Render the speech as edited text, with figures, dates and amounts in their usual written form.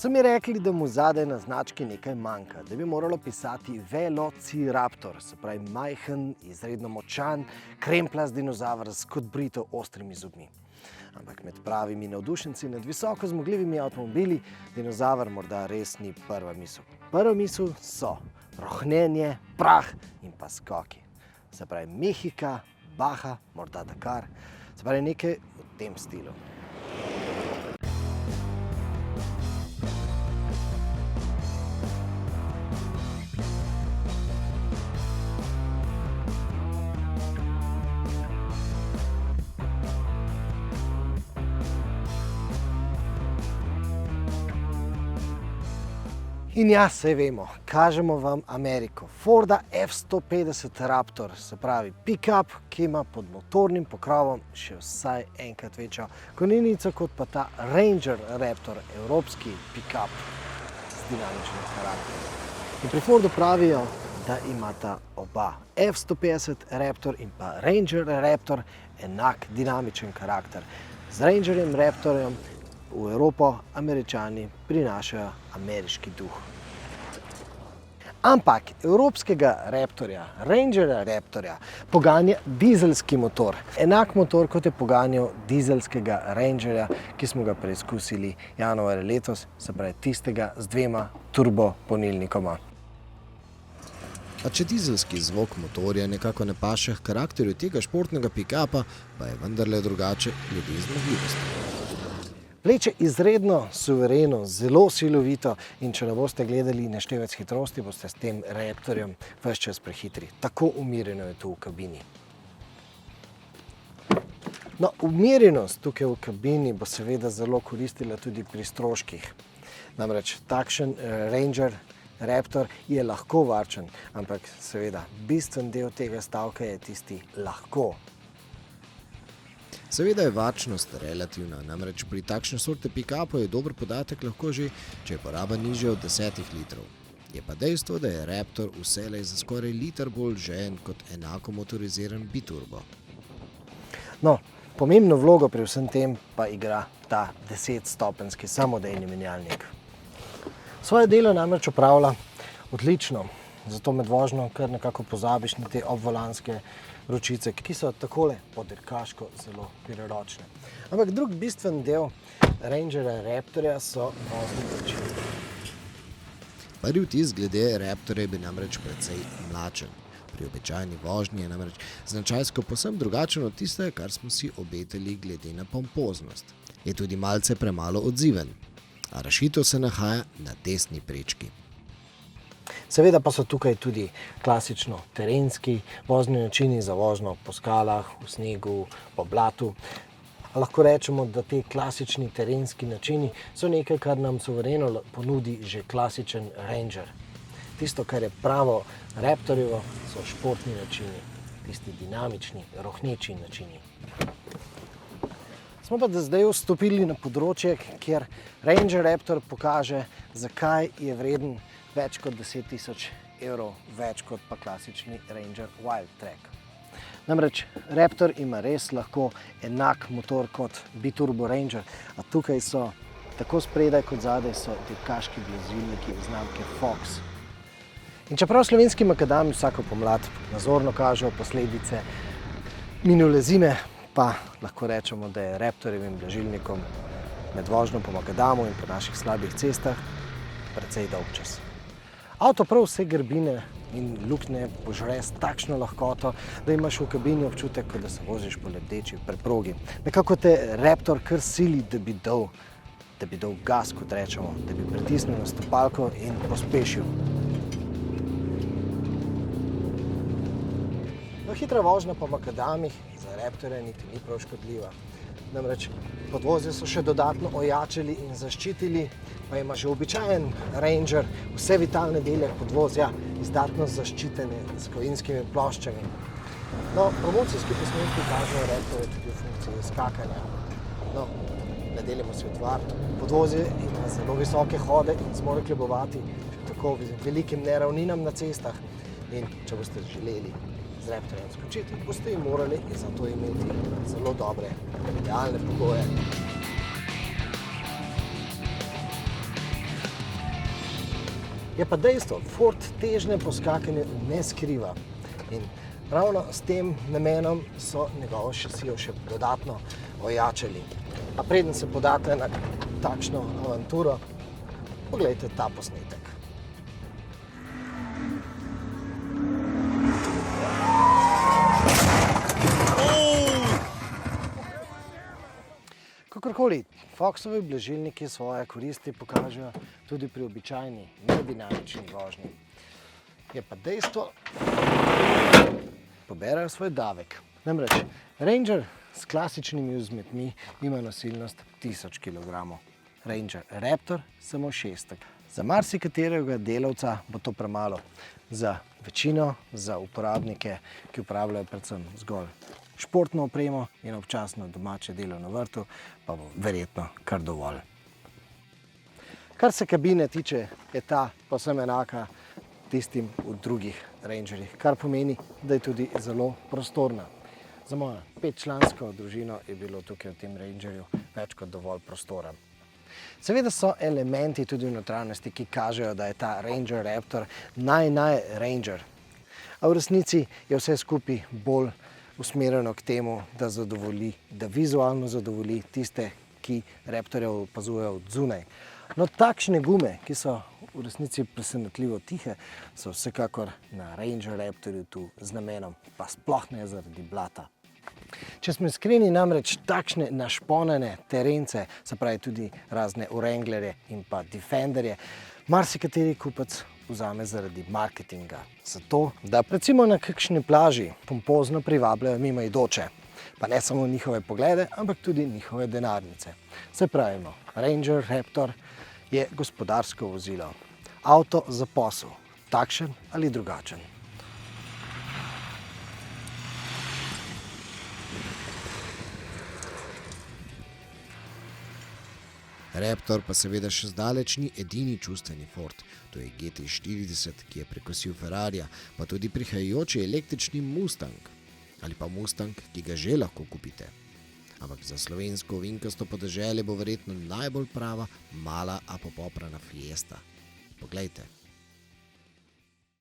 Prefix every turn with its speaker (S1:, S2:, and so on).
S1: So mi rekli, da mu zadaj na znački nekaj manjka, da bi moralo pisati Velociraptor, se pravi majhen, izredno močan, kremplast dinozaver s kot brito ostrimi zobmi. Ampak med pravimi navdušenci nad visoko zmogljivimi avtomobili dinozaver morda res ni prva misel. Prva misel so rohnenje, prah in pa skoki. Se pravi Mehika, Baha, morda Dakar, se pravi nekaj v tem stilu. In ja, saj vemo, kažemo vam Ameriko. Forda F-150 Raptor, se pravi pick-up, ki ima pod motornim pokrovom še vsaj enkrat večjo konjenico kot pa ta Ranger Raptor, evropski pick-up z dinamičnim karakterjem. In pri Fordu pravijo, da imata oba F-150 Raptor in pa Ranger Raptor enak dinamičen karakter. Z Rangerjem Raptorjem v Evropo Američani prinašajo ameriški duh. Ampak evropskega Raptorja, Rangerja Raptorja, poganja dizelski motor. Enak motor, kot je poganjal dizelskega Rangerja, ki smo ga preizkusili januarja letos, se pravi tistega z 2 turbopolnilnikoma.
S2: A če dizelski zvok motorja nekako ne paše h karakterju tega športnega pick-upa, pa je vendarle drugače glede zmogljivosti.
S1: Vleče izredno suvereno, zelo silovito in če ne boste gledali naštevec hitrosti, boste s tem Raptorjem ves čas prehitri. Tako umirjeno je tu v kabini. No, umirjenost tukaj v kabini bo seveda zelo koristila tudi pri stroških. Namreč takšen Ranger Raptor je lahko varčen, ampak seveda bistven del tega stavka je tisti lahko.
S2: Seveda je varčnost relativna, namreč pri takšne sorte pick-upa je dober podatek lahko že, če je poraba nižja od 10 litrov. Je pa dejstvo, da je Raptor vselej za skoraj liter bolj žejen kot enako motoriziran biturbo.
S1: No, pomembno vlogo pri vsem tem pa igra ta 10-stopenjski samodejni menjalnik. Svoje delo namreč opravlja odlično, zato med vožnjo kar nekako pozabiš na te obvolanske ročice, ki so takole podirkaško zelo priročne. Ampak drug bistven del Rangerja Raptorja so vozni načini.
S2: Prvi vtis glede Raptorja je bil namreč precej mlačen. Pri običajni vožnji je namreč značajsko povsem drugačen od tistega, kar smo si obetali glede na pompoznost. Je tudi malce premalo odziven, a rešitev se nahaja na desni prečki.
S1: Seveda pa so tukaj tudi klasično terenski vozni načini za vožnjo po skalah, v snegu, po blatu. Lahko rečemo, da te klasični terenski načini so nekaj, kar nam suvereno ponudi že klasičen Ranger. Tisto, kar je pravo Raptorjevo, so športni načini, tisti dinamični, rohneči načini. Smo pa zdaj vstopili na področje, kjer Ranger Raptor pokaže, zakaj je vreden več kot 10 000 evrov, več kot pa klasični Ranger Wildtrak. Namreč Raptor ima res lahko enak motor kot biturbo Ranger, a tukaj so tako spredaj kot zadaj so dirkaški blažilniki znamke Fox. In čeprav slovenski makadami vsako pomlad nazorno kažejo posledice minule zime, pa lahko rečemo, da je Raptorjevim blažilnikom med vožnjo po makadamu in po naših slabih cestah precej dolgčas. Avto prav vse grbine in luknje požre s takšno lahkoto, da imaš v kabini občutek, kot da se voziš po lebdeči preprogi. Nekako te Raptor kar sili, da bi dal gas, kot rečemo, da bi pritisnil na stopalko in pospešil. No, hitra vožnja po makadamih za Raptorja niti ni prav škodljiva. Namreč podvozje so še dodatno ojačali in zaščitili, pa ima že običajen Ranger vse vitalne dele podvozja izdatno zaščitene s kovinskimi ploščami. No, promocijski posnetki kažejo Raptorja tudi v funkciji skakanja. No, ne delimo si utvar, podvozje ima zelo visoke hode in zmore kljubovati še tako velikim neravninam na cestah. In če boste želeli z Raptorjem skočiti, boste jim morali za to imeti zelo dobre, idealne pogoje. Je pa dejstvo, Ford težnje po skakanju ne skriva. In ravno s tem namenom so njegovo šasijo še dodatno ojačali. A preden se podate na takšno avanturo, poglejte ta posnetek. Kakorkoli, Foxovi blažilniki svoje koristi pokažejo tudi pri običajni, nedinamični vožnji. Je pa dejstvo, poberajo svoj davek. Namreč Ranger s klasičnimi vzmetmi ima nosilnost 1000 kg, Ranger Raptor samo 600. Za marsikaterega delavca bo to premalo. Za večino, za uporabnike, ki uporabljajo predvsem zgolj športno opremo in občasno domače delo na vrtu, pa bo verjetno kar dovolj. Kar se kabine tiče, je ta povsem enaka tistim v drugih Rangerjih, kar pomeni, da je tudi zelo prostorna. Za mojo 5-člansko družino je bilo tukaj v tem Rangerju več kot dovolj prostora. Seveda so elementi tudi v notranjosti, ki kažejo, da je ta Ranger Raptor Ranger. A v resnici je vse skupaj bolj usmerjeno k temu, da vizualno zadovolji tiste, ki Raptorja opazujejo od zunaj. No, takšne gume, ki so v resnici presenetljivo tihe, so vsekakor na Ranger Raptorju tu z namenom, pa sploh ne zaradi blata. Če smo iskreni, namreč takšne našponane terence, se pravi tudi razne Wranglerje in pa Defenderje, marsikateri kupec vzame zaradi marketinga. Zato, da recimo na kakšni plaži pompozno privabljajo mimoidoče. Pa ne samo njihove poglede, ampak tudi njihove denarnice. Se pravimo, Ranger Raptor je gospodarsko vozilo. Avto za posel, takšen ali drugačen.
S2: Raptor pa seveda še zdaleč ni edini čustveni Ford. To je GT40, ki je prekosil Ferrarija, pa tudi prihajajoči električni Mustang. Ali pa Mustang, ki ga že lahko kupite. Ampak za slovensko ovinkasto podeželje bo verjetno najbolj prava mala a popoprana Fiesta. Poglejte.